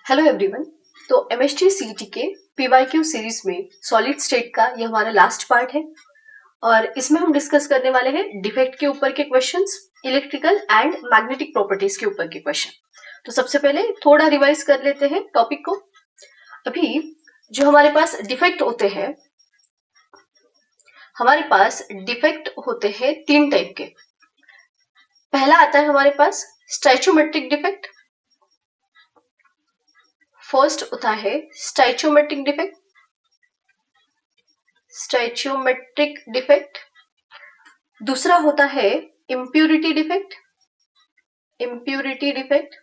Hello everyone. तो MST CET के PYQ series में सॉलिड स्टेट का ये हमारा लास्ट पार्ट है और इसमें हम डिस्कस करने वाले हैं डिफेक्ट के ऊपर के questions, electrical and magnetic properties के ऊपर के क्वेश्चन। तो सबसे पहले थोड़ा रिवाइज कर लेते हैं टॉपिक को। अभी जो हमारे पास डिफेक्ट होते हैं, हमारे पास डिफेक्ट होते हैं तीन टाइप के। पहला आता है हमारे पास स्टैचोमेट्रिक डिफेक्ट। फर्स्ट होता है स्टैचोमेट्रिक डिफेक्ट। Stoichiometric defect. दूसरा होता है impurity defect. Impurity defect.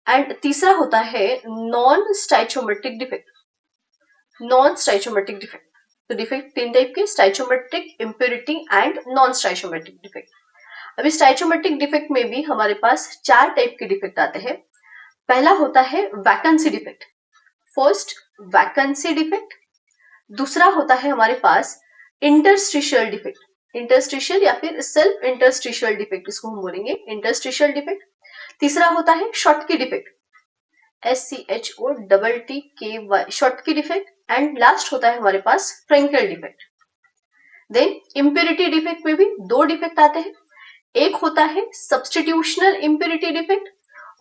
And तीसरा होता है non stoichiometric defect. Non stoichiometric defect. तो डिफेक्ट तीन टाइप के, stoichiometric, impurity and non stoichiometric defect. अभी स्टैचोमेट्रिक डिफेक्ट में भी हमारे पास चार टाइप के डिफेक्ट आते हैं। पहला होता है vacancy defect. First vacancy defect. दूसरा होता है हमारे पास इंटरस्टिशियल डिफेक्ट। इंटरस्टिशियल या फिर सेल्फ इंटरस्टिशियल डिफेक्ट इसको हम बोलेंगे, इंटरस्टिशियल डिफेक्ट। तीसरा होता है Schottky defect, SCHOTTKY, Schottky defect. And last होता है हमारे पास फ्रेंकेल डिफेक्ट। देन इम्प्यूरिटी डिफेक्ट में भी दो डिफेक्ट आते हैं। एक होता है सब्स्टिट्यूशनल इम्प्यूरिटी डिफेक्ट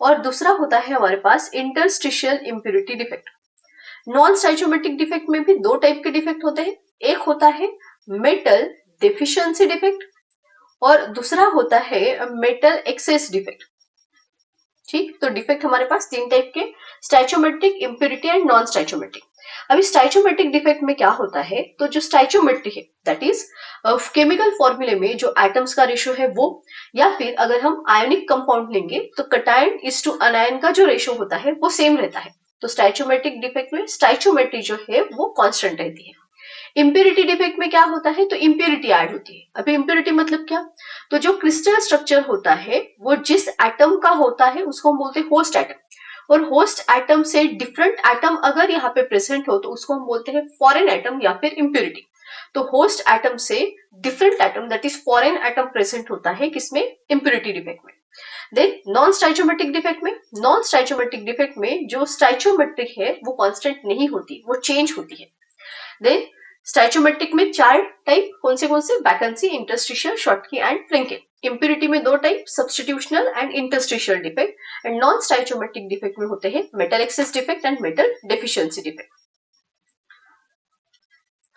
और दूसरा होता है हमारे पास interstitial impurity defect. Non stoichiometric defect में भी दो टाइप के डिफेक्ट होते हैं। एक होता है मेटल डेफिशिएंसी डिफेक्ट और दूसरा होता है मेटल एक्सेस डिफेक्ट। ठीक, तो डिफेक्ट हमारे पास तीन टाइप के, stoichiometric, impurity and non stoichiometric. अभी स्टैचोमेट्रिक डिफेक्ट में क्या होता है, तो जो स्टैचोमेट्री है दैट इज केमिकल फॉर्मूले में जो एटम्स का रेशियो है वो, या फिर अगर हम आयोनिक कंपाउंड लेंगे तो कटायन इज टू अनायन का जो रेशियो होता है वो सेम रहता है। तो स्टैचोमेट्रिक डिफेक्ट में स्टैचोमेट्री जो है वो कांस्टेंट रहती है। इम्प्यूरिटी डिफेक्ट में क्या होता है, तो इम्प्यूरिटी ऐड होती है। अभी इम्प्यूरिटी मतलब क्या, तो जो क्रिस्टल स्ट्रक्चर होता है वो जिस एटम का होता है उसको हम बोलते हैं होस्ट एटम, और होस्ट एटम से डिफरेंट एटम अगर यहाँ पे प्रेजेंट हो तो उसको हम बोलते हैं फॉरेन एटम या फिर इम्प्यूरिटी। तो होस्ट एटम से different atom that is foreign atom present होता है किसमें, इम्प्यूरिटी डिफेक्ट में। देन नॉन स्टैचोमेट्रिक डिफेक्ट में, नॉन स्टैचोमेट्रिक डिफेक्ट में जो स्टैचोमेट्रिक है वो कांस्टेंट नहीं होती, वो चेंज होती है। देन स्टैचोमेट्रिक में चार टाइप, कौन से, vacancy, interstitial, Schottky and Frenkel. Impurity में दो type, substitutional and interstitial defect. And non stoichiometric defect में होते हैं metal excess defect and metal deficiency defect.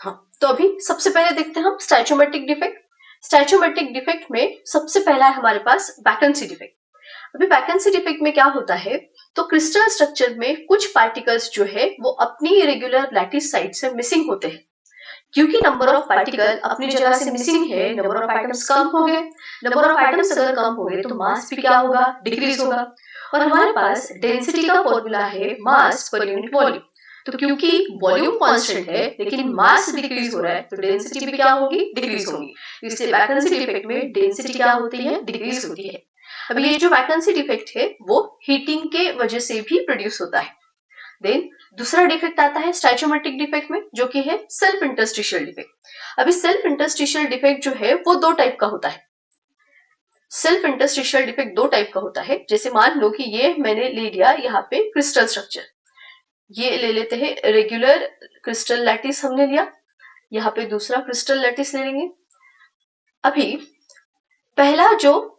हाँ, तो अभी सबसे पहले देखते हैं हम स्टैचोमेट्रिक डिफेक्ट। स्टैचोमेट्रिक डिफेक्ट में सबसे पहला है हमारे पास वैकेंसी डिफेक्ट। अभी वैकेंसी डिफेक्ट में क्या होता है, तो क्रिस्टल स्ट्रक्चर में कुछ पार्टिकल्स जो है वो अपनी रेगुलर लैटिस साइड से मिसिंग होते हैं। क्योंकि नंबर ऑफ पार्टिकल अपनी जगह से मिसिंग है, नंबर ऑफ आइटम्स कम हो गए। नंबर ऑफ आइटम्स अगर कम हो गए तो मास भी क्या होगा, डिक्रीज होगा। और हमारे पास डेंसिटी का फॉर्मूला है मास पर यूनिट वॉल्यूम। तो क्योंकि वॉल्यूम कांस्टेंट है लेकिन मास डिक्रीज हो रहा है तो डेंसिटी भी क्या होगी, डिक्रीज होगी। इसलिए वैकेंसी डिफेक्ट में डेंसिटी क्या होती है, डिक्रीज होती है। अब ये जो वैकेंसी डिफेक्ट है वो हीटिंग के वजह से भी प्रोड्यूस होता है। देन दूसरा डिफेक्ट आता है स्टैचोमेट्रिक डिफेक्ट में, जो कि है सेल्फ इंटरस्टिशियल डिफेक्ट। अभी सेल्फ इंटरस्टिशियल डिफेक्ट जो है वो दो टाइप का होता है। सेल्फ इंटरस्टिशियल डिफेक्ट दो टाइप का होता है। जैसे मान लो कि ये मैंने ले लिया यहाँ पे क्रिस्टल स्ट्रक्चर, ये ले लेते हैं रेगुलर क्रिस्टल लैटिस हमने लिया, यहाँ पे दूसरा क्रिस्टल लैटिस ले लेंगे। अभी पहला जो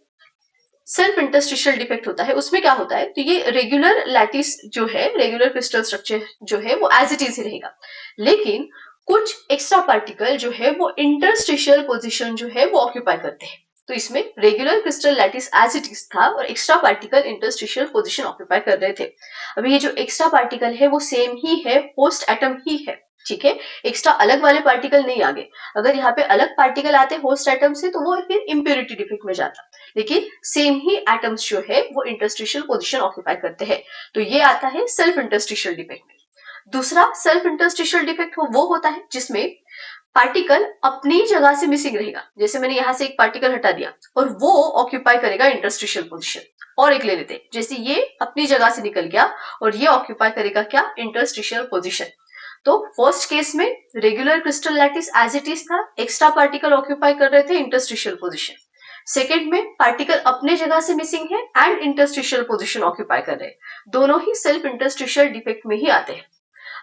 सेल्फ इंटरस्टिशियल डिफेक्ट होता है उसमें क्या होता है, तो ये रेगुलर लैटिस जो है, रेगुलर क्रिस्टल स्ट्रक्चर जो है वो एज इट इज ही रहेगा, लेकिन कुछ एक्स्ट्रा पार्टिकल जो है वो इंटरस्टिशियल पोजीशन जो है वो ऑक्यूपाई करते हैं। तो इसमें regular crystal lattice as it is था और extra particle interstitial position occupy कर रहे थे। अभी ये जो एक्स्ट्रा पार्टिकल है वो सेम ही है, होस्ट एटम ही है, ठीक है, एक्स्ट्रा अलग वाले पार्टिकल नहीं आगे। अगर यहाँ पे अलग पार्टिकल आते होस्ट एटम से तो वो फिर इम्प्यूरिटी डिफेक्ट में जाता, लेकिन सेम ही एटम्स जो है वो इंटरस्टिशियल पोजीशन ऑक्यूपाई करते हैं। तो ये आता है सेल्फ इंटरस्टिशियल डिफेक्ट में। दूसरा सेल्फ इंटरस्टिशियल डिफेक्ट वो होता है जिसमें पार्टिकल अपनी जगह से मिसिंग रहेगा। जैसे मैंने यहाँ से एक पार्टिकल हटा दिया और वो ऑक्यूपाई करेगा इंटरस्टिशियल पोजीशन। और एक ले लेते हैं, जैसे ये अपनी जगह से निकल गया और ये ऑक्यूपाई करेगा क्या, इंटरस्टिशियल पोजीशन। तो फर्स्ट केस में regular crystal lattice as it is था, एक्स्ट्रा पार्टिकल ऑक्यूपाई कर रहे थे इंटरस्टिशियल पोजीशन। सेकेंड में पार्टिकल अपने जगह से मिसिंग है एंड इंटरस्टिशियल पोजीशन ऑक्यूपाई कर रहे हैं, दोनों ही सेल्फ इंटरस्टिशियल डिफेक्ट में ही आते हैं।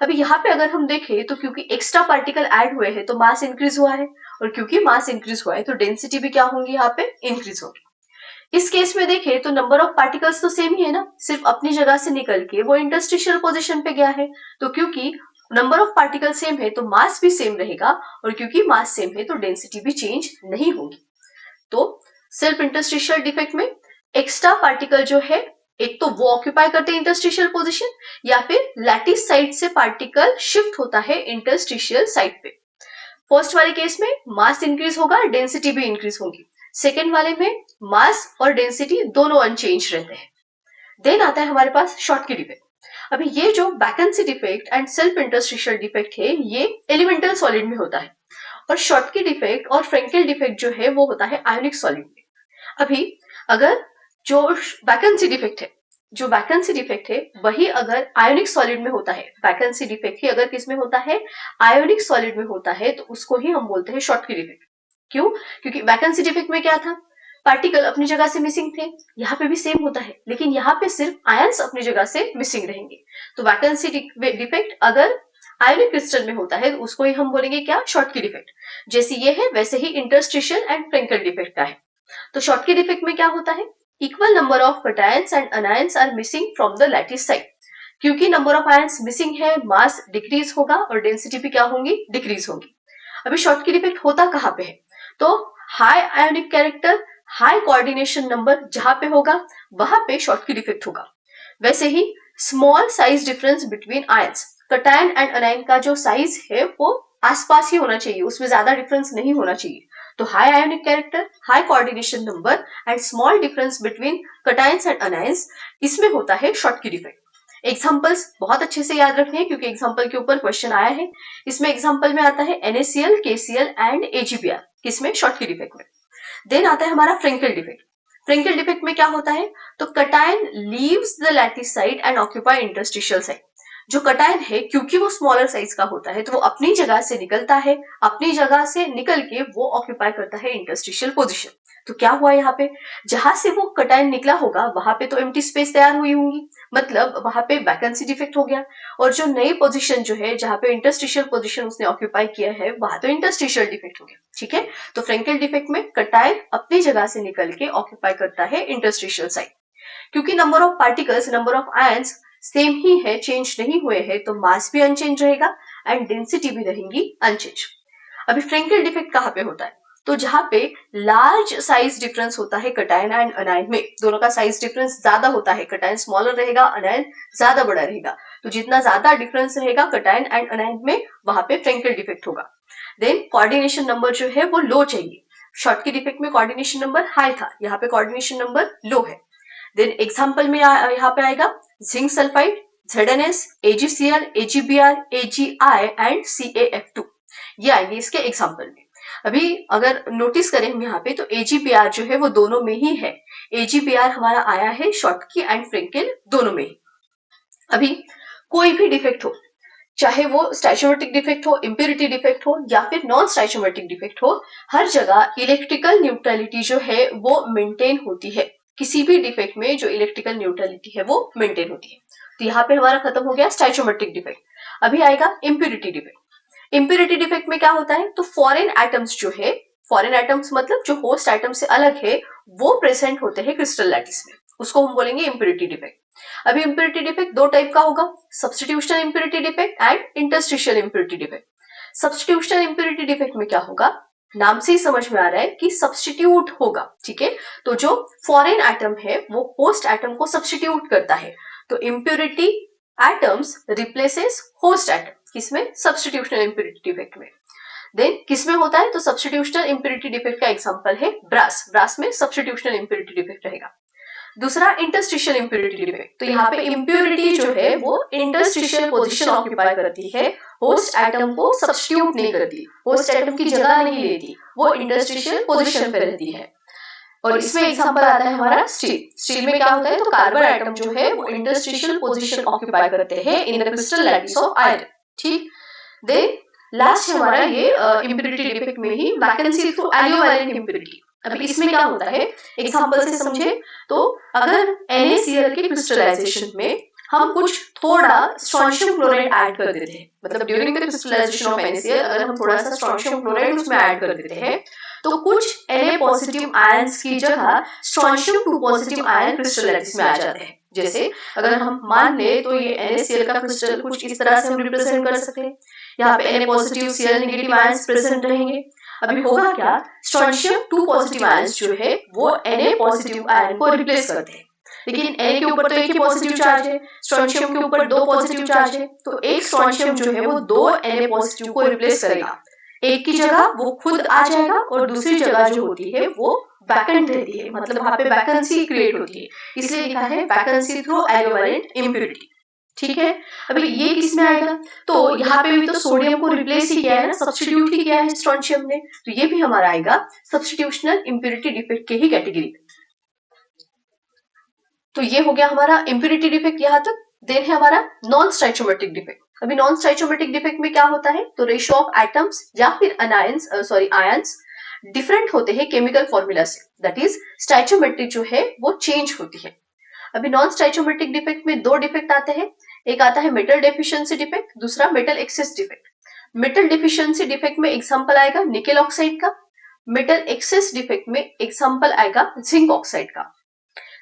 अभी यहाँ पे अगर हम देखें तो क्योंकि एक्स्ट्रा पार्टिकल ऐड हुए हैं तो मास इंक्रीज हुआ है, और क्योंकि मास इंक्रीज हुआ है तो डेंसिटी भी क्या होंगी यहाँ पे इंक्रीज होगी। इस केस में देखें तो नंबर ऑफ पार्टिकल्स तो सेम ही है ना, सिर्फ अपनी जगह से निकल के वो इंटरस्टिशियल पोजीशन पे गया है, तो क्योंकि नंबर ऑफ पार्टिकल सेम है तो मास भी सेम रहेगा, और क्योंकि मास सेम है तो डेंसिटी भी चेंज नहीं होगी। तो सेल्फ इंटरस्टिशियल डिफेक्ट में एक्स्ट्रा पार्टिकल जो है एक तो वो ऑक्यूपाई करते हैं इंटरस्टिशियल पोजीशन, या फिर लैटिस साइड से पार्टिकल शिफ्ट होता है इंटरस्टिशियल साइड पे। फर्स्ट वाले केस में मास इंक्रीज होगा, डेंसिटी भी इंक्रीज होगी। सेकेंड वाले में मास और डेंसिटी दोनों अनचेंज रहते हैं। देन आता है हमारे पास शॉर्टकी डिफेक्ट। अभी ये जो vacancy defect and self interstitial defect है ये एलिमेंटल सॉलिड में होता है, और शॉर्टकी डिफेक्ट और फ्रेंकेल डिफेक्ट जो है वो होता है आयोनिक सॉलिड में। अभी अगर जो वैकेंसी डिफेक्ट है वही अगर आयोनिक सॉलिड में होता है, वैकेंसी डिफेक्ट ही अगर किस में होता है, आयोनिक सॉलिड में होता है, तो उसको ही हम बोलते हैं शॉर्टकी डिफेक्ट। क्यों? क्योंकि वैकेंसी डिफेक्ट में क्या था, पार्टिकल अपनी जगह से मिसिंग थे, यहाँ पे भी सेम होता है, लेकिन यहाँ पे सिर्फ आयंस अपनी जगह से मिसिंग रहेंगे। तो वैकेंसी डिफेक्ट अगर आयोनिक क्रिस्टल में होता है तो उसको ही हम बोलेंगे क्या, शॉर्टकी डिफेक्ट। जैसे ये है वैसे ही इंटरस्टिशियल एंड फ्रेंकेल डिफेक्ट का है। तो शॉर्टकी डिफेक्ट में क्या होता है, equal number of cations and anions are missing from the lattice side. क्योंकि नंबर ऑफ आयंस मिसिंग है, मास डिक्रीज होगा और डेंसिटी भी क्या होंगी, डिक्रीज होगी। अभी शॉर्टकी डिफेक्ट होता कहाँ पे है, तो high ionic character, high coordination number जहां पे होगा वहां पे शॉर्टकी डिफेक्ट होगा। वैसे ही small size difference between ions, cation and anion का जो साइज है वो आसपास ही होना चाहिए, उसमें ज्यादा डिफरेंस नहीं होना चाहिए। तो high ionic character, high coordination number and small difference between cations and anions, इसमें होता है शॉर्टकी डिफेक्ट। एग्जांपल्स बहुत अच्छे से याद रखने हैं क्योंकि एग्जांपल के ऊपर क्वेश्चन आया है। इसमें एग्जांपल में आता है NaCl, KCl एंड AgBr, किसमें, शॉर्टकी डिफेक्ट में। देन आता है हमारा फ्रेंकेल डिफेक्ट। फ्रेंकेल डिफेक्ट में क्या होता है, तो cation leaves the lattice side and occupy interstitial side. जो कैटायन है क्योंकि वो स्मॉलर साइज का होता है तो वो अपनी जगह से निकलता है, अपनी जगह से निकल के वो ऑक्यूपाई करता है इंटरस्टिशियल पोजीशन। तो क्या हुआ यहाँ पे, जहां से वो कैटायन निकला होगा वहां पे तो एम्प्टी स्पेस तैयार हुई होंगी, मतलब वहां पे वैकेंसी डिफेक्ट हो गया, और जो नई पोजीशन जो है जहां पे इंटरस्टिशियल पोजीशन उसने ऑक्यूपाई किया है वहां तो इंटरस्टिशियल डिफेक्ट हो गया। ठीक है, तो फ्रेंकेल डिफेक्ट में कैटायन अपनी जगह से निकल के ऑक्यूपाई करता है इंटरस्टिशियल साइड। क्योंकि number of particles, number of ions same ही है, चेंज नहीं हुए हैं, तो मास भी अनचेंज रहेगा एंड डेंसिटी भी रहेंगी अनचेंज। अभी फ्रेंकेल डिफेक्ट कहाँ पे होता है, तो जहां पे लार्ज साइज डिफरेंस होता है कैटायन एंड अनायन में, दोनों का साइज डिफरेंस ज्यादा होता है, कैटायन स्मॉलर रहेगा, अनायन ज्यादा बड़ा रहेगा, तो जितना ज्यादा डिफरेंस रहेगा कैटायन एंड अनायन में वहां पे फ्रेंकेल डिफेक्ट होगा। देन कोऑर्डिनेशन नंबर जो है वो लो चाहिए, शॉर्टकी डिफेक्ट में कोऑर्डिनेशन नंबर हाई था, यहाँ पे कोऑर्डिनेशन नंबर लो है। देन एग्जांपल में यहाँ पे आएगा zinc sulphide, ZnS, AgCl, AgBr, AgI and CaF2, ये आएंगे इसके एग्जांपल में। अभी अगर नोटिस करें हम यहाँ पे तो AgBr जो है वो दोनों में ही है, AgBr हमारा आया है शॉर्टकी एंड फ्रेंकेल दोनों में ही। अभी कोई भी डिफेक्ट हो, चाहे वो स्टैचोमेट्रिक डिफेक्ट हो, इम्प्योरिटी डिफेक्ट हो या फिर नॉन स्टैचोमेट्रिक डिफेक्ट हो, हर जगह इलेक्ट्रिकल न्यूट्रलिटी जो है वो मेंटेन होती है। किसी भी डिफेक्ट में जो इलेक्ट्रिकल न्यूट्रलिटी है वो मेंटेन होती है। तो यहाँ पे हमारा खत्म हो गया स्टैचोमेट्रिक डिफेक्ट। अभी आएगा इम्प्योरिटी डिफेक्ट। इम्प्योरिटी डिफेक्ट में क्या होता है, तो फॉरेन एटम्स जो है, फॉरेन एटम्स मतलब जो होस्ट एटम से अलग है वो प्रेजेंट होते हैं क्रिस्टल लैटिस में, उसको हम बोलेंगे इम्प्योरिटी डिफेक्ट। अभी इम्प्योरिटी डिफेक्ट दो टाइप का होगा, substitutional impurity defect and interstitial impurity defect. Substitutional impurity defect में क्या होगा, नाम से ही समझ में आ रहा है कि सब्स्टिट्यूट होगा। ठीक है, तो जो फॉरेन एटम है वो होस्ट एटम को सब्स्टिट्यूट करता है, तो impurity atoms replaces host atom, किसमें, सब्स्टिट्यूशनल इम्प्योरिटी डिफेक्ट में। देन किसमें होता है, तो सब्स्टिट्यूशनल इम्प्योरिटी डिफेक्ट का एग्जांपल है ब्रास, ब्रास में सब्स्टिट्यूशनल इम्प्योरिटी डिफेक्ट रहेगा। दूसरा इंटरस्टिशियल इम्प्योरिटी डिफेक्ट, तो यहाँ पे इम्प्योरिटी जो है वो इंटरस्टिशियल पोजीशन ऑक्यूपाई करती है, होस्ट एटम को सब्स्टिट्यूट नहीं करती, होस्ट एटम की जगह नहीं लेती, वो इंटरस्टिशियल पोजीशन पे रहती है। और इसमें एग्जांपल आता है हमारा स्टील। स्टील में क्या होता है, तो कार्बन एटम जो है वो इंटरस्टिशियल पोजीशन ऑक्यूपाई करते हैं in the crystal lattice of iron. ठीक, देन लास्ट हमारा ये इम्प्योरिटी डिफेक्ट में ही वैकेंसी थ्रू एलियोवैलेंट इम्प्योरिटी। अभी इसमें क्या होता है, एग्जांपल से समझे तो अगर NaCl के क्रिस्टलाइजेशन में हम कुछ थोड़ा स्ट्रोंशियम क्लोराइड ऐड कर देते हैं, मतलब during the crystallization of NaCl अगर हम थोड़ा सा स्ट्रोंशियम क्लोराइड उसमें ऐड कर देते हैं तो कुछ Na पॉजिटिव आयंस की जगह स्ट्रोंशियम 2 पॉजिटिव आयन क्रिस्टलाइज में आ जाते हैं। जैसे अगर हम मान ले तो ये NaCl का क्रिस्टल कुछ इस तरह से हम रिप्रेजेंट कर सकते हैं, यहाँ पे Na positive Cl negative ions present रहेंगे। अभी होगा क्या, स्ट्रोंशियम 2 पॉजिटिव आयंस जो है वो Na पॉजिटिव आयन को रिप्लेस करते हैं, लेकिन Na के ऊपर तो एक ही पॉजिटिव चार्ज है, स्ट्रोंशियम के ऊपर 2 पॉजिटिव चार्ज है, तो एक स्ट्रोंशियम जो है वो 2 Na पॉजिटिव को रिप्लेस करेगा। एक की जगह वो खुद आ जाएगा और दूसरी जगह जो होती है वो वैकेंट रहती है, मतलब वहां पे वैकेंसी क्रिएट होती है, इसलिए लिखा है वैकेंसी थ्रू एलिवेलेंट इम्प्यूरिटी। ठीक है, अभी ये किस में आएगा, तो यहाँ पे भी तो सोडियम को रिप्लेस ही किया है ना, सब्स्टिट्यूट ही किया है स्ट्रोंशियम ने, तो ये भी हमारा आएगा सब्स्टिट्यूशनल इम्प्यूरिटी डिफेक्ट के ही कैटेगरी। तो ये हो गया हमारा इम्प्यूरिटी डिफेक्ट यहाँ तक। देन है हमारा नॉन स्टाइचोमेट्रिक डिफेक्ट। अभी नॉन स्टाइचोमेट्रिक डिफेक्ट में क्या होता है, तो रेशियो ऑफ एटम्स या फिर आयंस डिफरेंट होते हैं केमिकल फॉर्मूला से, दैट इज स्टाइचोमेट्रिक जो है वो चेंज होती है। अभी नॉन स्टाइचोमेट्रिक डिफेक्ट में दो डिफेक्ट आते हैं, एक आता है मेटल डेफिशिएंसी डिफेक्ट, दूसरा metal excess defect. Metal deficiency defect में एग्जांपल आएगा निकेल ऑक्साइड का, मेटल एक्सेस डिफेक्ट में एग्जांपल आएगा जिंक ऑक्साइड का।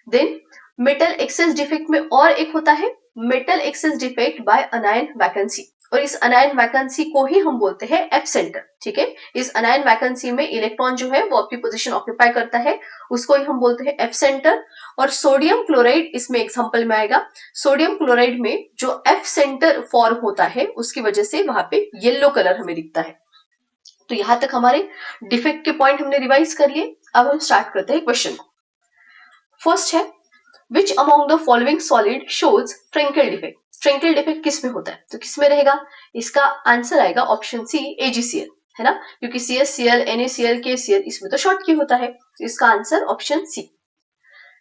देन मेटल एक्सेस डिफेक्ट में और एक होता है metal excess defect by anion vacancy, और इस अनायन वैकेंसी को ही हम बोलते हैं एफ सेंटर। ठीक है, इस अनायन वैकेंसी में इलेक्ट्रॉन जो है वो अपनी पोजीशन ऑक्यूपाई करता है, उसको ही हम बोलते हैं एफ सेंटर। और सोडियम क्लोराइड इसमें एग्जांपल में आएगा, सोडियम क्लोराइड में जो एफ सेंटर फॉर्म होता है उसकी वजह से वहां पे येलो कलर हमें दिखता है। तो यहां तक हमारे डिफेक्ट के पॉइंट हमने रिवाइज कर लिए। अब हम स्टार्ट करते हैं क्वेश्चन को। फर्स्ट है Which among the following solid shows Frenkel defect? Frenkel defect किस में होता है, तो किस में रहेगा, इसका आंसर आएगा ऑप्शन सी AgCl, है ना, क्योंकि CsCl NaCl KCl इसमें तो शॉर्ट की होता है, तो इसका answer option C.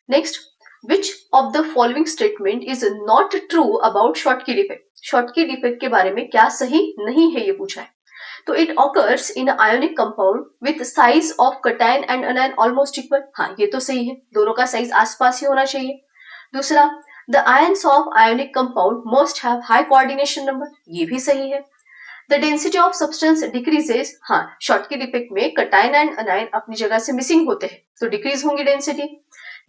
Next, which of the following statement is not true about Schottky defect? Schottky defect के बारे में क्या सही नहीं है ये पूछा है। तो it occurs in an ionic compound with size of cation and anion almost equal, हाँ ये तो सही है, दोनों का साइज आसपास ही होना चाहिए। दूसरा, the ions of ionic compound must have high coordination number, ये भी सही है। The density of substance decreases, हाँ Schottky defect में cation and anion अपनी जगह से मिसिंग होते हैं तो डिक्रीज होंगी डेंसिटी।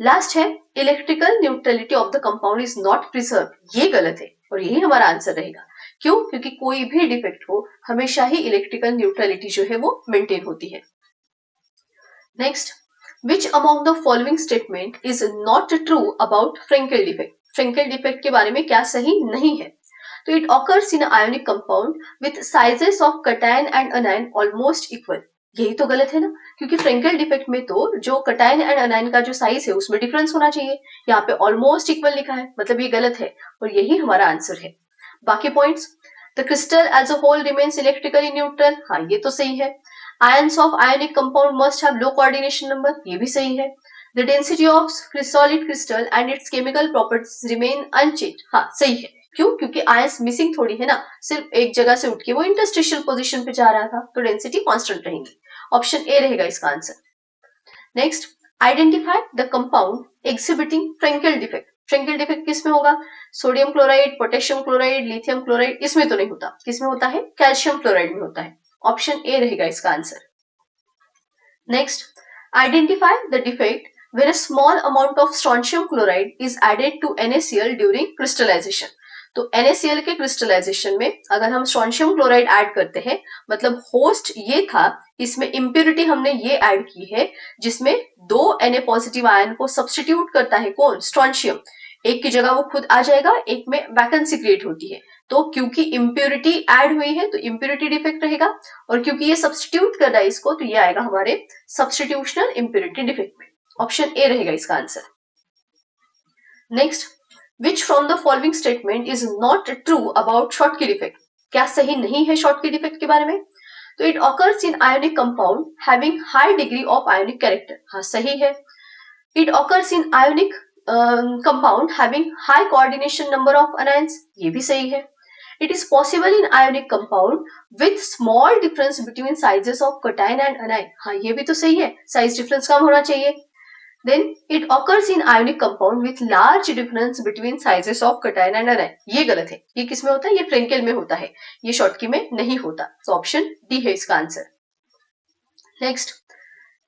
लास्ट है electrical neutrality of the compound is not preserve, ये गलत है और यही हमारा आंसर रहेगा। क्यों, क्योंकि कोई भी डिफेक्ट हो हमेशा ही इलेक्ट्रिकल न्यूट्रलिटी जो है वो मेंटेन होती है। Next, which among the following statement is not true about Frenkel defect? Frenkel defect के बारे में क्या सही नहीं है, तो it occurs in ionic compound with sizes of cation and anion almost equal, यही तो गलत है ना, क्योंकि फ्रेंकेल डिफेक्ट में तो जो कटायन एंड अनायन का जो साइज है उसमें डिफरेंस होना चाहिए, यहाँ पे ऑलमोस्ट इक्वल लिखा है, मतलब ये गलत है और यही हमारा आंसर है। बाकी points, the crystal as a whole remains electrically neutral, हाँ ये तो सही है। Ions of ionic compound must have low coordination number, ये भी सही है। The density of solid crystal and its chemical properties remain unchanged, हाँ सही है। क्यों, क्योंकि आयंस मिसिंग थोड़ी है ना, सिर्फ एक जगह से उठ के वो इंटरस्टिशियल पोजीशन पे जा रहा था, तो डेंसिटी कांस्टेंट रहेगी। ऑप्शन ए रहेगा इसका answer. Next, identify the compound exhibiting Frenkel defect. Frenkel defect किस में होगा, sodium chloride, potassium chloride, lithium chloride, इसमें तो नहीं होता, किसमें होता है, कैल्शियम क्लोराइड में होता है। ऑप्शन ए रहेगा इसका answer. Next, identify the defect when a small amount of strontium chloride is added to NaCl during crystallization। तो NaCl के क्रिस्टलाइजेशन में अगर हम स्ट्रोंशियम क्लोराइड ऐड करते हैं, मतलब होस्ट ये था, इसमें इम्प्योरिटी हमने ये ऐड की है जिसमें दो Na पॉजिटिव आयन को सब्स्टिट्यूट करता है, कौन, स्ट्रोंशियम, एक की जगह वो खुद आ जाएगा, एक में वैकेंसी क्रिएट होती है, तो क्योंकि इम्प्योरिटी ऐड हुई है तो इम्प्योरिटी डिफेक्ट रहेगा, और क्योंकि ये सब्स्टिट्यूट कर रहा है इसको, तो ये आएगा हमारे सब्स्टिट्यूशनल इम्प्योरिटी डिफेक्ट में। ऑप्शन ए रहेगा इसका answer. Next, which from the following statement is not true about Schottky defect? क्या सही नहीं है शॉर्टकी डिफेक्ट के बारे में, तो it occurs in ionic compound having high degree of ionic character, हाँ सही है। It occurs in ionic compound having high coordination number of anions, ये भी सही है। It is possible in ionic compound with small difference between sizes of cation and anion. हाँ ये भी तो सही है, साइज डिफरेंस कम होना चाहिए. Then it occurs in ionic compound with large difference between sizes of cation and anion. ये गलत है. ये किस में होता है? ये फ्रेंकेल में होता है, ये शॉर्टकी में नहीं होता. तो ऑप्शन डी है इसका answer. Next,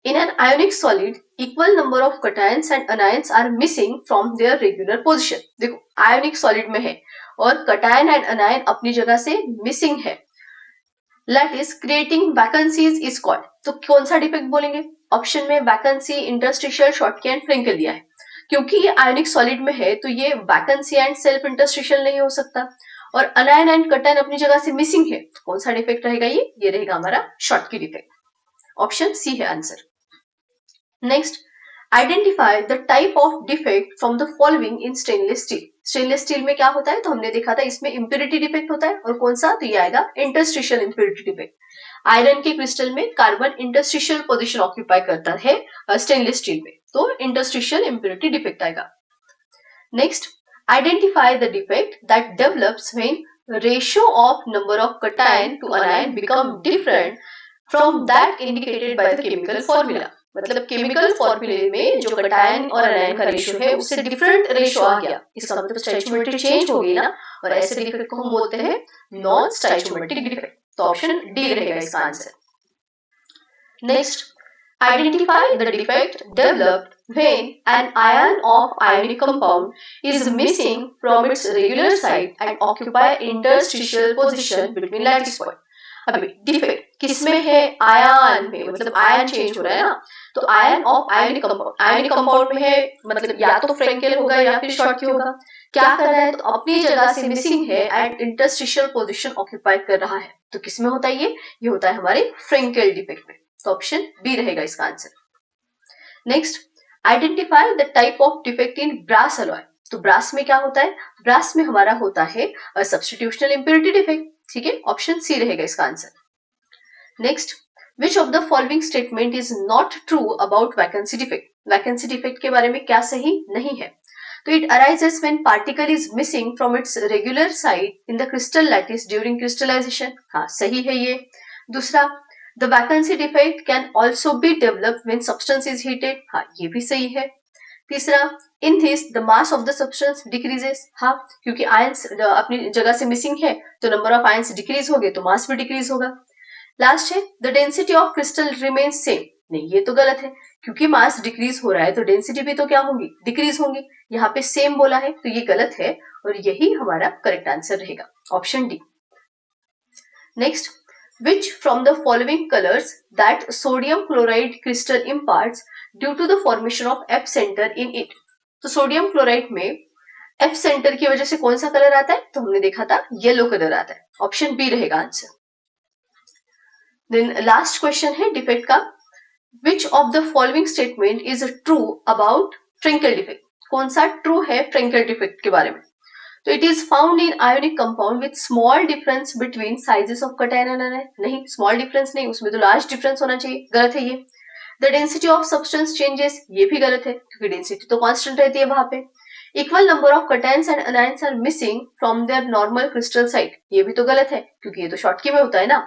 in an ionic solid, equal number of cations and anions are missing from their regular position. देखो ionic solid में है और cation and anion अपनी जगह से missing है. That is creating vacancies is called. तो कौन सा डिफेक्ट बोलेंगे? ऑप्शन में वैकेंसी, इंटरस्टिशियल, शॉर्टकी एंड फ्रेंकेल दिया है. क्योंकि ये आयोनिक सॉलिड में है तो ये वैकेंसी एंड सेल्फ इंटरस्टिशियल नहीं हो सकता, और अनायन एंड कटन अपनी जगह से मिसिंग है. तो कौन सा डिफेक्ट रहेगा? ये रहेगा हमारा शॉर्टकी डिफेक्ट. ऑप्शन सी है answer. Next, identify the type of defect from the following in stainless steel. Stainless steel में क्या होता है? तो हमने देखा था इसमें इंप्योरिटी डिफेक्ट होता है, और कौन सा? तो ये आएगा इंटरस्टिशियल इंप्योरिटी डिफेक्ट. आयरन के क्रिस्टल में कार्बन इंटरस्टिशियल पोजीशन ऑक्यूपाई करता है स्टेनलेस स्टील में, तो इंटरस्टिशियल इंप्योरिटी डिफेक्ट आएगा. Next, identify the defect that develops when ratio of number of cation to anion become different from that indicated by the chemical formula. मतलब chemical फॉर्मूले में जो cation और anion का ratio है उससे डिफरेंट रेशियो आ गया, इसका मतलब स्टोइचियोमेट्री चेंज हो गई ना, और ऐसे डिफेक्ट को हम बोलते हैं नॉन स्टोइचियोमेट्रिक डिफेक्ट. तो ऑप्शन डी रहेगा इसका answer. Next, identify the defect developed when an ion of ionic compound is missing from its regular site and occupy interstitial position between lattice point. अभी डिफेक्ट किसमें है? आयन में, मतलब ion change हो रहा है ना, तो ion of ionic compound, ionic compound में है, मतलब या तो फ्रेंकेल होगा या फिर शॉर्टकी होगा. क्या कर रहा है? तो अपनी जगह से मिसिंग है एंड इंटरस्टिशियल पोजीशन ऑक्यूपाई कर रहा है. तो किसमें होता है ये होता है हमारे फ्रेंकेल डिफेक्ट में. तो ऑप्शन बी रहेगा इसका answer. Next, identify the type of defect in brass alloy. तो ब्रास में क्या होता है? ब्रास में हमारा होता है सब्स्टिट्यूशनल इंप्योरिटी डिफेक्ट. ठीक है, ऑप्शन सी रहेगा इसका answer. Next, which of the following statement is not true about vacancy defect. Vacancy defect के बारे में क्या सही नहीं है? तो it arises when particle is missing from its regular site in the crystal lattice during crystallization. हाँ सही है ये. दूसरा, the vacancy defect can also be developed when substance is heated. हाँ ये भी सही है. तीसरा, in this the mass of the substance decreases. हाँ क्योंकि आयंस अपनी जगह से मिसिंग है तो नंबर ऑफ आयंस डिक्रीज हो गए तो मास भी डिक्रीज होगा. लास्ट है, the density of crystal remains same. नहीं ये तो गलत है, क्योंकि मास डिक्रीज हो रहा है तो डेंसिटी भी तो क्या होंगी? डिक्रीज होंगी. यहाँ पे सेम बोला है तो ये गलत है, और यही हमारा करेक्ट आंसर रहेगा, option D. Next, which from the following colors that sodium chloride crystal imparts due to the formation of F center in it. तो सोडियम क्लोराइड में F सेंटर की वजह से कौन सा कलर आता है? तो हमने देखा था येलो कलर आता है. ऑप्शन बी रहेगा आंसर. देन लास्ट क्वेश्चन है डिफेक्ट का. Which of the following statement is true about Frenkel defect. कौन सा ट्रू है फ्रेंकेल डिफेक्ट के बारे में? तो it is found in ionic compound with small difference between sizes of cation and anion. नहीं, स्मॉल डिफरेंस नहीं, उसमें तो लार्ज डिफरेंस होना चाहिए. गलत है ये. The density of substance changes. ये भी गलत है, क्योंकि डेंसिटी तो कांस्टेंट रहती है वहां पे. Equal number of cations and anions are missing from their normal crystal site. ये भी तो गलत है, क्योंकि ये तो शॉर्टकी में होता है ना.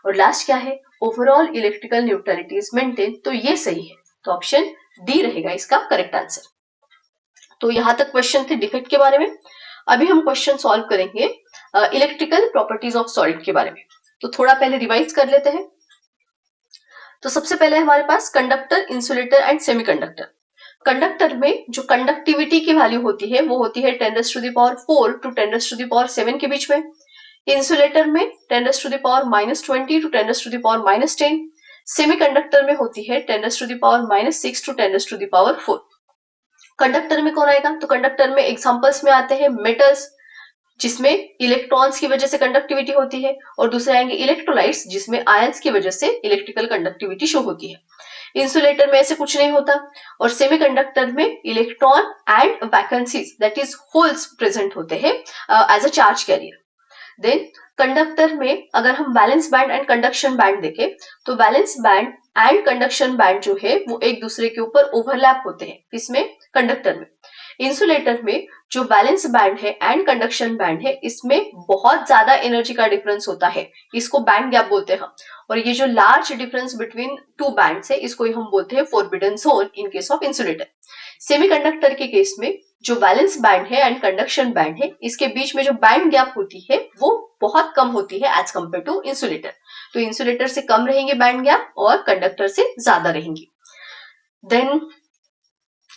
और लास्ट क्या है? Overall electrical neutrality is maintain. तो ये सही है, तो ऑप्शन डी रहेगा इसका करेक्ट आंसर. तो यहां तक क्वेश्चन थे डिफेक्ट के बारे में. अभी हम क्वेश्चन सॉल्व करेंगे इलेक्ट्रिकल प्रॉपर्टीज ऑफ सॉलिड के बारे में. तो थोड़ा पहले रिवाइज कर लेते हैं. तो सबसे पहले हमारे पास conductor, insulator and semiconductor. Conductor में जो कंडक्टिविटी की वैल्यू होती है वो होती है 10⁴ टू 10⁻7 के बीच में. इंसुलेटर में 10⁻⁻20 टू 10⁻−10. सेमीकंडक्टर में होती है 10⁻⁻6 टू 10⁻4. कंडक्टर में कौन आएगा? तो कंडक्टर में एग्जांपल्स में आते हैं मेटल्स, जिसमें इलेक्ट्रॉन्स की वजह से कंडक्टिविटी होती है, और दूसरे आएंगे इलेक्ट्रोलाइट्स, जिसमें आयंस की वजह से इलेक्ट्रिकल कंडक्टिविटी शो होती है. इंसुलेटर में ऐसे कुछ नहीं होता, और सेमीकंडक्टर में electron and vacancies that is holes present होते हैं as a charge carrier. Then conductor में अगर हम valence band and conduction band देखें तो valence band and conduction band जो है वो एक दूसरे के ऊपर ओवरलैप होते हैं. इसमें कंडक्टर में इंसुलेटर में जो वैलेंस बैंड है एंड कंडक्शन बैंड है, इसमें बहुत ज्यादा एनर्जी का डिफरेंस होता है, इसको बैंड गैप बोलते हैं हम। और ये जो large difference between two bands है, इसको हम बोलते हैं forbidden zone in case of insulator. Semiconductor के केस में जो वैलेंस बैंड है एंड कंडक्शन बैंड है, इसके बीच में जो बैंड गैप होती है वो बहुत कम होती है एज कम्पेयर टू इंसुलेटर। तो इंसुलेटर से कम रहेंगे बैंड गैप और कंडक्टर से ज्यादा रहेंगी। देन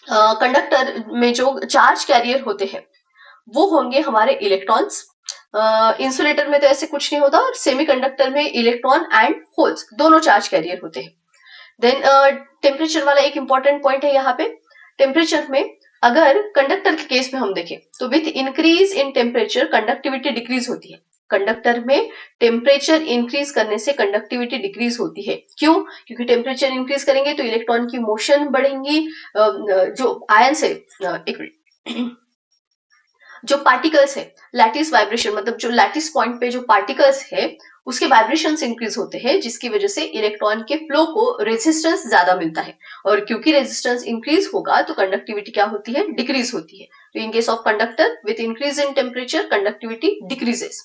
कंडक्टर में जो चार्ज कैरियर होते हैं वो होंगे हमारे इलेक्ट्रॉन्स। इंसुलेटर में तो ऐसे कुछ नहीं होता, और सेमीकंडक्टर में इलेक्ट्रॉन एंड होल्स दोनों चार्ज कैरियर होते हैं। देन टेम्परेचर वाला एक इंपॉर्टेंट पॉइंट है यहाँ पे। टेम्परेचर में अगर कंडक्टर के केस में हम देखें तो with increase in temperature conductivity decrease होती है। कंडक्टर में टेम्परेचर इंक्रीज करने से कंडक्टिविटी डिक्रीज होती है। क्यों? क्योंकि टेम्परेचर इंक्रीज करेंगे तो इलेक्ट्रॉन की मोशन बढ़ेंगी। जो आयन से एक मिनट जो पार्टिकल्स है, लैटिस वाइब्रेशन, मतलब जो लैटिस पॉइंट पे जो पार्टिकल्स है उसके वाइब्रेशंस इंक्रीज होते हैं, जिसकी वजह से इलेक्ट्रॉन के फ्लो को रेजिस्टेंस ज्यादा मिलता है। और क्योंकि रेजिस्टेंस इंक्रीज होगा तो कंडक्टिविटी क्या होती है? डिक्रीज होती है। तो in case of conductor with increase in temperature conductivity decreases.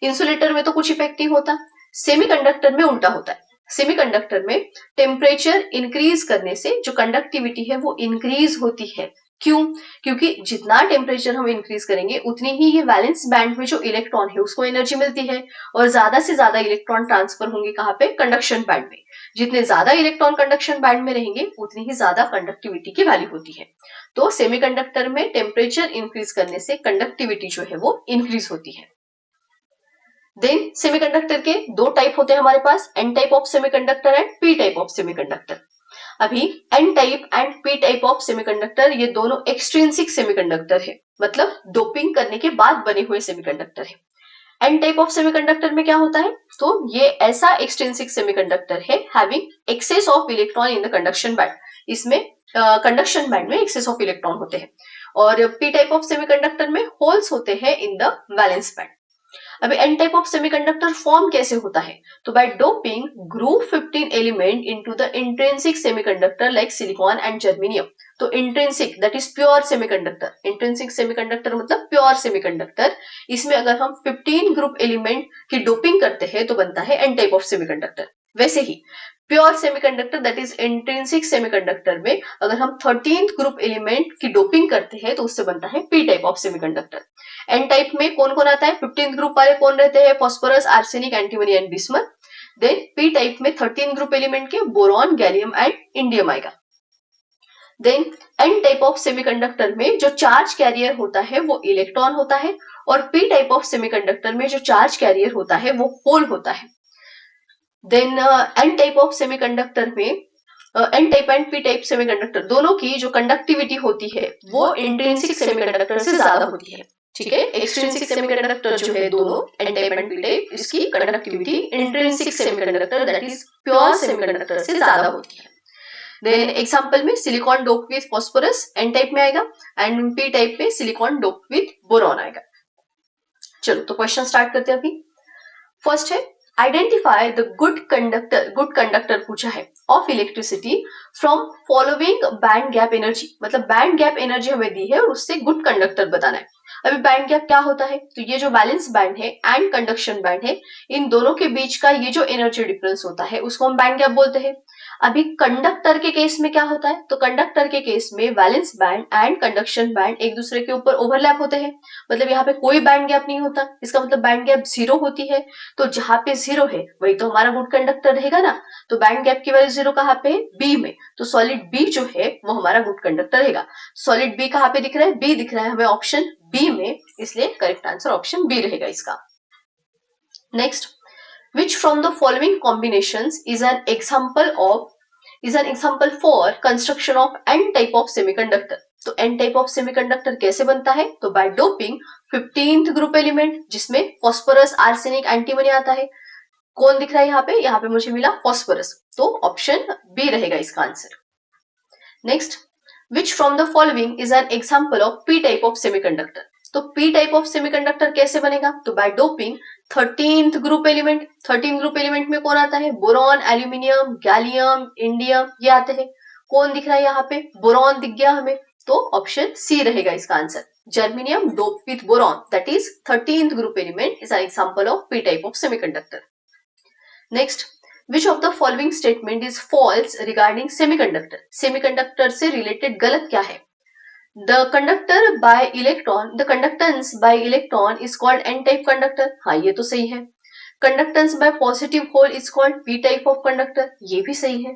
Insulator में तो कुछ इफेक्ट नहीं होता, सेमीकंडक्टर में उल्टा होता है। सेमीकंडक्टर में टेम्परेचर इंक्रीज करने से जो कंडक्टिविटी है वो इंक्रीज होती है। क्यों? क्योंकि जितना टेम्परेचर हम इंक्रीज करेंगे उतनी ही ये वैलेंस बैंड में जो इलेक्ट्रॉन है उसको एनर्जी मिलती है, और ज्यादा से ज्यादा इलेक्ट्रॉन ट्रांसफर होंगे कहाँ पे? कंडक्शन बैंड में। जितने ज्यादा इलेक्ट्रॉन कंडक्शन बैंड में रहेंगे उतनी ही ज्यादा कंडक्टिविटी की वैल्यू होती है। तो सेमीकंडक्टर में टेम्परेचर इंक्रीज करने से कंडक्टिविटी जो है वो इंक्रीज होती है। देन सेमीकंडक्टर के दो टाइप होते हैं हमारे पास, n type of semiconductor and p type of semiconductor. अभी n type and p type of semiconductor ये दोनों एक्सट्रिंसिक सेमीकंडक्टर है, मतलब डोपिंग करने के बाद बने हुए सेमीकंडक्टर है। एन टाइप ऑफ सेमीकंडक्टर में क्या होता है? तो ये ऐसा एक्सट्रिंसिक सेमीकंडक्टर है having excess of electron in the conduction band. इसमें कंडक्शन बैंड में एक्सेस ऑफ इलेक्ट्रॉन होते हैं। और पी टाइप ऑफ सेमीकंडक्टर में होल्स होते हैं इन द वैलेंस बैंड। अभी n type of semiconductor form कैसे होता है? तो by doping group 15 element into the intrinsic semiconductor like silicon and germanium. तो intrinsic that is pure semiconductor, intrinsic semiconductor मतलब प्योर सेमीकंडक्टर। इसमें अगर हम 15 ग्रुप एलिमेंट की डोपिंग करते हैं तो बनता है एन टाइप ऑफ सेमीकंडक्टर। वैसे ही pure semiconductor that is intrinsic semiconductor में अगर हम 13th ग्रुप एलिमेंट की डोपिंग करते हैं तो उससे बनता है P type of semiconductor. N type में कौन कौन आता है? 15th ग्रुप वाले कौन रहते हैं? Phosphorus, arsenic, antimony and bismuth. Then P type में 13 ग्रुप एलिमेंट के बोरॉन, गैलियम एंड इंडियम आएगा। Then N type of semiconductor में जो चार्ज कैरियर होता है वो इलेक्ट्रॉन होता है, और पी टाइप ऑफ सेमीकंडक्टर में जो चार्ज कैरियर होता है वो होल होता है। Then N type of semiconductor में n type and p type semiconductor दोनों की जो कंडक्टिविटी होती है वो इंट्रिंसिक सेमीकंडक्टर से ज्यादा होती है। ठीक है, एक्सट्रिंसिक सेमीकंडक्टर जो है दोनों n type and p type, इसकी conductivity intrinsic semiconductor that is pure semiconductor से ज्यादा होती है। देन एग्जांपल में silicon dope with phosphorus n type में आएगा, एंड पी टाइप में सिलिकॉन डोप विथ बोरॉन आएगा। चलो तो क्वेश्चन स्टार्ट करते हैं अभी। फर्स्ट है आइडेंटिफाई द गुड कंडक्टर पूछा है of electricity from following band gap energy. मतलब बैंड गैप एनर्जी हमें दी है और उससे गुड कंडक्टर बताना है। अभी बैंड गैप क्या होता है? तो ये जो वैलेंस बैंड है एंड कंडक्शन बैंड है, इन दोनों के बीच का ये जो एनर्जी डिफरेंस होता है उसको हम बैंड गैप बोलते हैं। अभी कंडक्टर के केस में क्या होता है? तो कंडक्टर के केस में valence band and conduction band एक दूसरे के ऊपर ओवरलैप होते हैं, मतलब यहाँ पे कोई बैंड गैप नहीं होता। इसका मतलब बैंड गैप जीरो होती है। तो जहां पे जीरो है वही तो हमारा गुड कंडक्टर रहेगा ना। तो बैंड गैप की वैल्यू जीरो कहाँ पे है? बी में। तो सॉलिड बी जो है वो हमारा गुड कंडक्टर रहेगा। सॉलिड बी कहाँ पे दिख रहा है? बी दिख रहा है हमें ऑप्शन बी में, इसलिए करेक्ट आंसर ऑप्शन बी रहेगा इसका। Next, which from the following combinations is an example for construction of n type of semiconductor? तो n type of semiconductor कैसे बनता है? तो by doping 15th group element जिसमें फॉस्फोरस, आर्सेनिक, एंटीमनी आता है। कौन दिख रहा है यहाँ पे? यहाँ पे मुझे मिला फॉस्फोरस, तो ऑप्शन बी रहेगा इसका answer. Next, which from the following is an example of p type of semiconductor? तो p टाइप ऑफ सेमीकंडक्टर कैसे बनेगा? तो by doping 13th group element. 13 group element में कौन आता है? बोरॉन, एल्यूमिनियम, गैलियम, इंडियम, ये आते हैं। कौन दिख रहा है यहाँ पे? बोरॉन दिख गया हमें, तो ऑप्शन सी रहेगा इसका answer. Germanium doped with boron that is 13th group element is an example of P type of semiconductor. Next, which of the following statement is false regarding semiconductor? Semiconductor से related गलत क्या है? The conductance by electron is called n type conductor. हाँ ये तो सही है। Conductance by positive hole is called p type of conductor. ये भी सही है।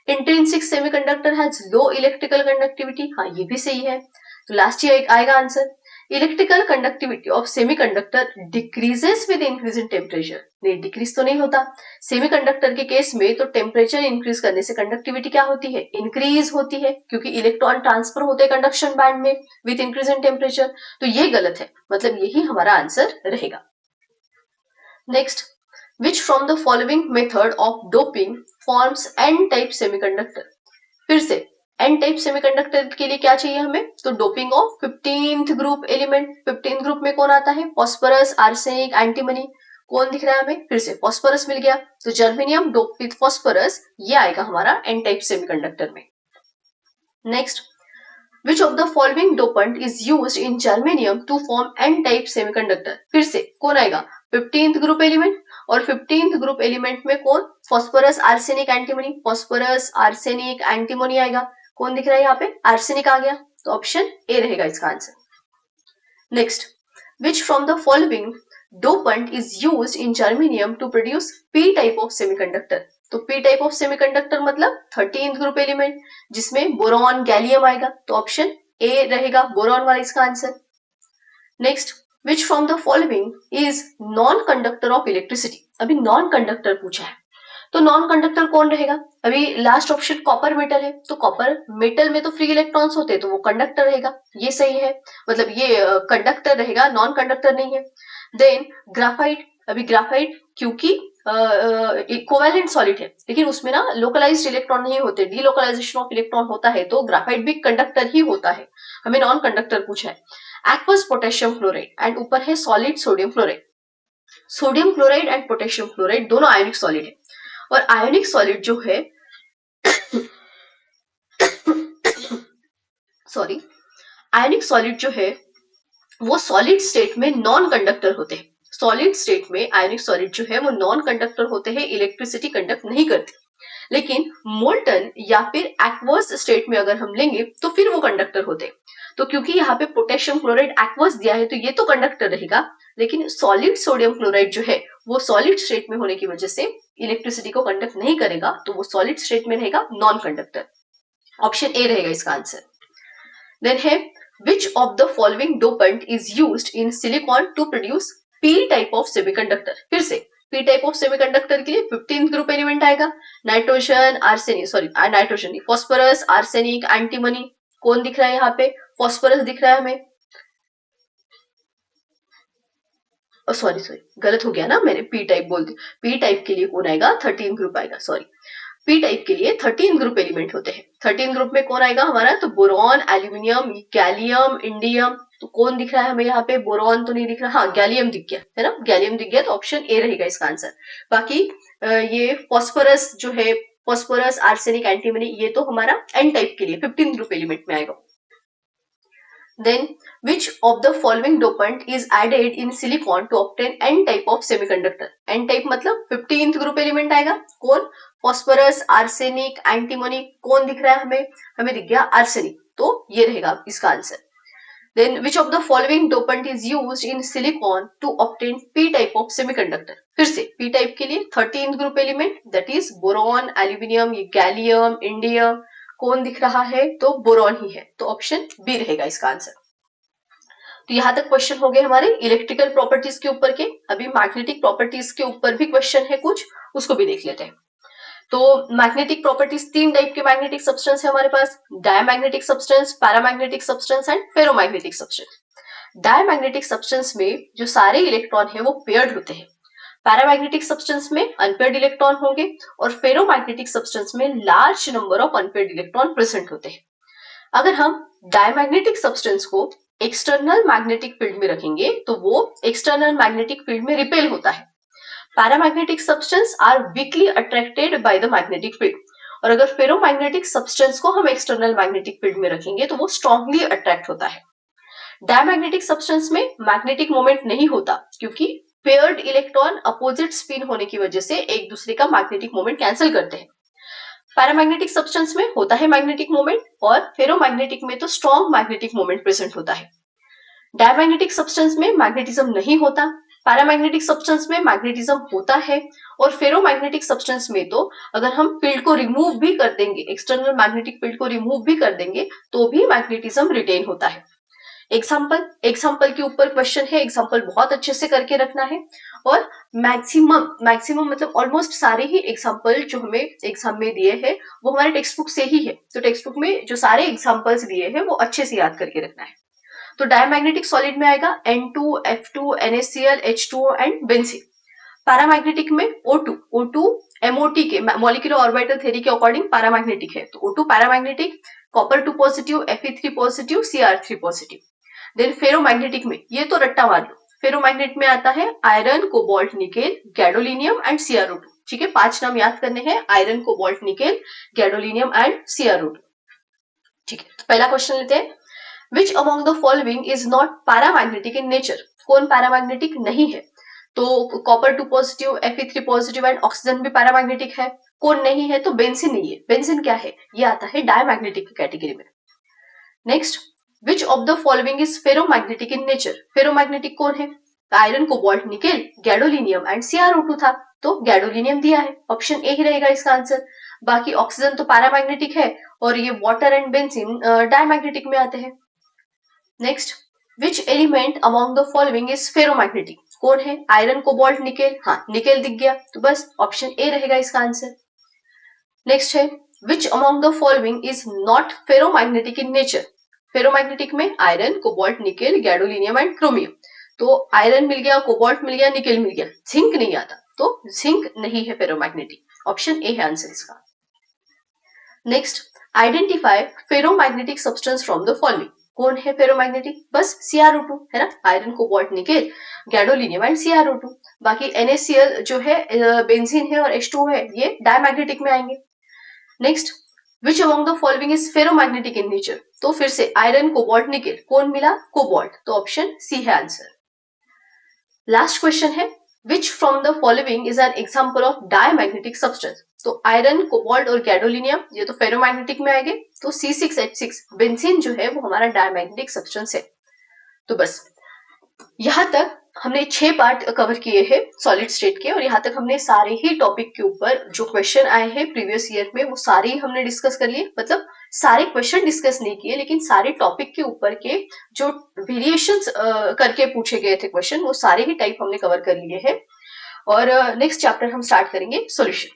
Intrinsic semiconductor has low electrical conductivity. हाँ ये भी सही है। तो लास्ट ये आएगा answer. Electrical conductivity of semiconductor decreases with increase in temperature. नहीं, डिक्रीज तो नहीं होता। सेमीकंडक्टर के केस में तो टेम्परेचर इंक्रीज करने से कंडक्टिविटी क्या होती है? इंक्रीज होती है, क्योंकि इलेक्ट्रॉन ट्रांसफर होते हैं कंडक्शन बैंड में विद इंक्रीज इन टेम्परेचर। तो ये गलत है, मतलब यही हमारा आंसर रहेगा। Next, which from the following method of doping forms an type semiconductor? फिर से एन टाइप सेमीकंडक्टर के लिए क्या चाहिए हमें? तो doping of 15th group element. 15th group में कौन आता है? Phosphorus, arsenic, antimony. कौन दिख रहा है हमें? फिर से फॉस्फोरस मिल गया, तो जर्मेनियम डोप्ड विथ फॉस्फोरस ये आएगा हमारा एन टाइप सेमीकंडक्टर में। Next, which of the following dopant is used in germanium to form N type semiconductor? फिर से कौन आएगा? 15th ग्रुप एलिमेंट, और 15th ग्रुप एलिमेंट में कौन? Phosphorus, arsenic, antimony. Phosphorus, arsenic, antimony आएगा। कौन दिख रहा है यहाँ पे? आर्सेनिक आ गया, तो ऑप्शन ए रहेगा इसका answer. Next, which from the following dopant is used in germanium to produce P type of semiconductor? तो पी टाइप ऑफ सेमीकंडक्टर मतलब 13th ग्रुप एलिमेंट, जिसमें बोरॉन, गैलियम आएगा, तो ऑप्शन ए रहेगा बोरॉन वाला इसका answer. Next, which from the following is non conductor of electricity? अभी non conductor पूछा है, तो नॉन कंडक्टर कौन रहेगा? अभी लास्ट ऑप्शन कॉपर मेटल है, तो कॉपर मेटल में तो फ्री इलेक्ट्रॉन्स होते हैं, तो वो कंडक्टर रहेगा, ये सही है, मतलब ये कंडक्टर रहेगा, नॉन कंडक्टर नहीं है। देन ग्राफाइट, अभी ग्राफाइट क्योंकि कोवैलेंट सॉलिड है, लेकिन उसमें ना लोकलाइज्ड इलेक्ट्रॉन नहीं होते, डीलोकलाइजेशन ऑफ इलेक्ट्रॉन होता है, तो ग्राफाइट भी कंडक्टर ही होता है। हमें नॉन कंडक्टर पूछा है। एक्वस पोटेशियम क्लोराइड एंड ऊपर है solid sodium chloride. Sodium chloride and potassium chloride दोनों आयोनिक सॉलिड है, और आयोनिक सॉलिड जो है सॉरी, आयोनिक सॉलिड जो है वो सॉलिड स्टेट में नॉन कंडक्टर होते हैं। सॉलिड स्टेट में आयोनिक सॉलिड जो है वो नॉन कंडक्टर होते हैं, इलेक्ट्रिसिटी कंडक्ट नहीं करते। लेकिन मोल्टन या फिर एक्वस स्टेट में अगर हम लेंगे तो फिर वो कंडक्टर होते हैं। तो क्योंकि यहाँ पे पोटेशियम क्लोराइड एक्वस दिया है, तो ये तो कंडक्टर रहेगा, लेकिन सॉलिड सोडियम क्लोराइड जो है वो सॉलिड स्टेट में होने की वजह से इलेक्ट्रिसिटी को कंडक्ट नहीं करेगा, तो वो सॉलिड स्टेट में रहेगा, नॉन कंडक्टर। ऑप्शन ए रहेगा इसका आंसर। देन है, which of the following dopant is used in silicon to produce p type of semiconductor? फिर से p type of semiconductor के लिए 15th ग्रुप एलिमेंट आएगा, नाइट्रोजन, आर्सेनिक, सॉरी नाइट्रोजन नहीं, phosphorus, arsenic, antimony. कौन दिख रहा है यहाँ पे? फॉस्फोरस दिख रहा है हमें, सॉरी गलत हो गया ना, मैंने पी टाइप बोल दी। पी टाइप के लिए कौन आएगा? 13 ग्रुप आएगा, सॉरी। पी टाइप के लिए 13 ग्रुप एलिमेंट होते हैं। 13 ग्रुप में कौन आएगा हमारा? तो बोरॉन, एल्यूमिनियम, गैलियम, इंडियम। तो कौन दिख रहा है हमें यहाँ पे? बोरॉन तो नहीं दिख रहा, हाँ गैलियम दिख गया है ना, गैलियम दिख गया, तो ऑप्शन ए रहेगा इसका आंसर। बाकी ये फॉस्फोरस जो है, फॉस्फोरस, आर्सेनिक, एंटीमनी, ये तो हमारा एन टाइप के लिए 15 ग्रुप एलिमेंट में आएगा। Then, which of the following dopant is added in silicon to obtain n type of semiconductor? n type मतलब 15th ग्रुप एलिमेंट आएगा, कौन? Phosphorus, arsenic, antimony. कौन दिख रहा है हमें? हमें दिख गया आर्सेनिक, तो ये रहेगा इसका answer. Then, which of the following dopant is used in silicon to obtain p type of semiconductor? फिर से p type के लिए 13th group element that is boron, aluminium, gallium, indium. कौन दिख रहा है? तो बोरॉन ही है, तो ऑप्शन बी रहेगा इसका आंसर। तो यहां तक क्वेश्चन हो गए हमारे इलेक्ट्रिकल प्रॉपर्टीज के ऊपर के। अभी मैग्नेटिक प्रॉपर्टीज के ऊपर भी क्वेश्चन है कुछ, उसको भी देख लेते हैं। तो मैग्नेटिक प्रॉपर्टीज, 3 टाइप के मैग्नेटिक सब्सटेंस है हमारे पास, diamagnetic substance, paramagnetic substance and ferromagnetic substance. Diamagnetic substance में जो सारे इलेक्ट्रॉन है वो पेयर्ड होते हैं, पैरामैग्नेटिक सब्सटेंस में अनपेयर्ड इलेक्ट्रॉन होंगे, और फेरोमैग्नेटिक सब्सटेंस में large number of unpaired electron present होते हैं। अगर हम डायमैग्नेटिक सब्सटेंस को एक्सटर्नल मैग्नेटिक फील्ड में रखेंगे तो वो एक्सटर्नल मैग्नेटिक फील्ड में रिपेल होता है। Paramagnetic substance are weakly attracted by the magnetic field, और अगर फेरोमैग्नेटिक सब्सटेंस को हम एक्सटर्नल मैग्नेटिक फील्ड में रखेंगे तो वो स्ट्रांगली अट्रैक्ट होता है। डायमैग्नेटिक सब्सटेंस में मैग्नेटिक मोमेंट नहीं होता क्योंकि पेयर्ड इलेक्ट्रॉन अपोजिट स्पिन होने की वजह से एक दूसरे का मैग्नेटिक मोमेंट कैंसिल करते हैं। पैरामैग्नेटिक सब्सटेंस में होता है मैग्नेटिक मोमेंट और फेरोमैग्नेटिक में तो स्ट्रॉन्ग मैग्नेटिक मोमेंट प्रेजेंट होता है। डायमैग्नेटिक सब्सटेंस में मैग्नेटिज्म नहीं होता, पैरामैग्नेटिक सब्सटेंस में मैग्नेटिज्म होता है और फेरोमैग्नेटिक सब्सटेंस में तो अगर हम फील्ड को रिमूव भी कर देंगे, एक्सटर्नल मैग्नेटिक फील्ड को रिमूव भी कर देंगे तो भी मैग्नेटिज्म रिटेन होता है। एग्जाम्पल के ऊपर क्वेश्चन है, एग्जाम्पल बहुत अच्छे से करके रखना है और मैक्सिमम मतलब ऑलमोस्ट सारे ही एग्जाम्पल जो हमें एग्जाम में दिए हैं वो हमारे टेक्स्ट बुक से ही है, तो टेक्स्ट बुक में जो सारे एग्जाम्पल्स दिए हैं वो अच्छे से याद करके रखना है। तो डायमैग्नेटिक सॉलिड में आएगा N2, F2, NaCl, H2O and benzene. Paramagnetic में O2 MOT के मॉलिक्यूलर ऑर्बिटल थ्योरी के अकॉर्डिंग पैरामैग्नेटिक है, तो O2 paramagnetic, copper 2 positive, Fe3 positive, Cr3 positive. Then ferromagnetic में ये तो रट्टा मार लो, फेरोमैग्नेट में आता है iron, cobalt, nickel, gadolinium and Cr2। ठीक है, 5 नाम याद करने हैं, iron, cobalt, nickel, gadolinium and Cr2। ठीक है, तो पहला क्वेश्चन लेते हैं, Which among the following is not paramagnetic in nature? कौन पैरामैग्नेटिक नहीं है? तो copper 2 positive, Fe3 positive and oxygen भी पैरामैग्नेटिक है। कौन नहीं है? तो बेंजीन नहीं है। बेंजीन क्या है? ये आता है डायमैग्नेटिक कैटेगरी में। Next, which of the following is ferromagnetic in nature? Ferromagnetic कौन है? Iron, cobalt, nickel, gadolinium and Cr2 था, तो गैडोलिनियम दिया है, ऑप्शन ए ही रहेगा इसका आंसर। बाकी ऑक्सीजन तो पैरामैग्नेटिक है और ये वाटर एंड बेंजीन डायमैग्नेटिक में आते हैं। Next, which element among the following is ferromagnetic? कौन है? Iron, cobalt, nickel. हाँ, निकेल दिख गया, तो बस ऑप्शन ए रहेगा इसका आंसर। नेक्स्ट है, which among the following is not ferromagnetic in nature? Ferromagnetic में iron, cobalt, nickel, gadolinium and chromium. तो आयरन मिल गया, कोबाल्ट मिल गया, निकेल मिल गया, जिंक नहीं आता, तो जिंक नहीं है फेरोमैग्नेटिक, ऑप्शन ए है आंसर इसका। Next, identify ferromagnetic substance from the following. कौन है फेरोमैग्नेटिक? बस Cr2 है ना, iron, cobalt, nickel, gadolinium and Cr2। बाकी NaCl जो है बेंजीन है और H2O है, ये डायमैग्नेटिक में आएंगे। Next, which among the following is ferromagnetic in nature? तो फिर से आयरन, कोबाल्ट, निकेल, कौन मिला? कोबाल्ट, तो ऑप्शन सी है आंसर। लास्ट क्वेश्चन है, विच from the following is an example of diamagnetic substance? तो आयरन, कोबाल्ट और गैडोलिनियम ये तो फेरोमैग्नेटिक में आएंगे, तो C6H6 बेंजीन जो है वो हमारा डायमैग्नेटिक सब्सटेंस है। तो बस यहाँ तक हमने 6 पार्ट कवर किए हैं सॉलिड स्टेट के, और यहाँ तक हमने सारे ही टॉपिक के ऊपर जो क्वेश्चन आए हैं प्रीवियस ईयर में वो सारे ही हमने डिस्कस कर लिए। मतलब सारे क्वेश्चन डिस्कस नहीं किए, लेकिन सारे टॉपिक के ऊपर के जो वेरिएशंस करके पूछे गए थे क्वेश्चन, वो सारे ही टाइप हमने कवर कर लिए हैं। और नेक्स्ट चैप्टर हम स्टार्ट करेंगे सॉल्यूशन।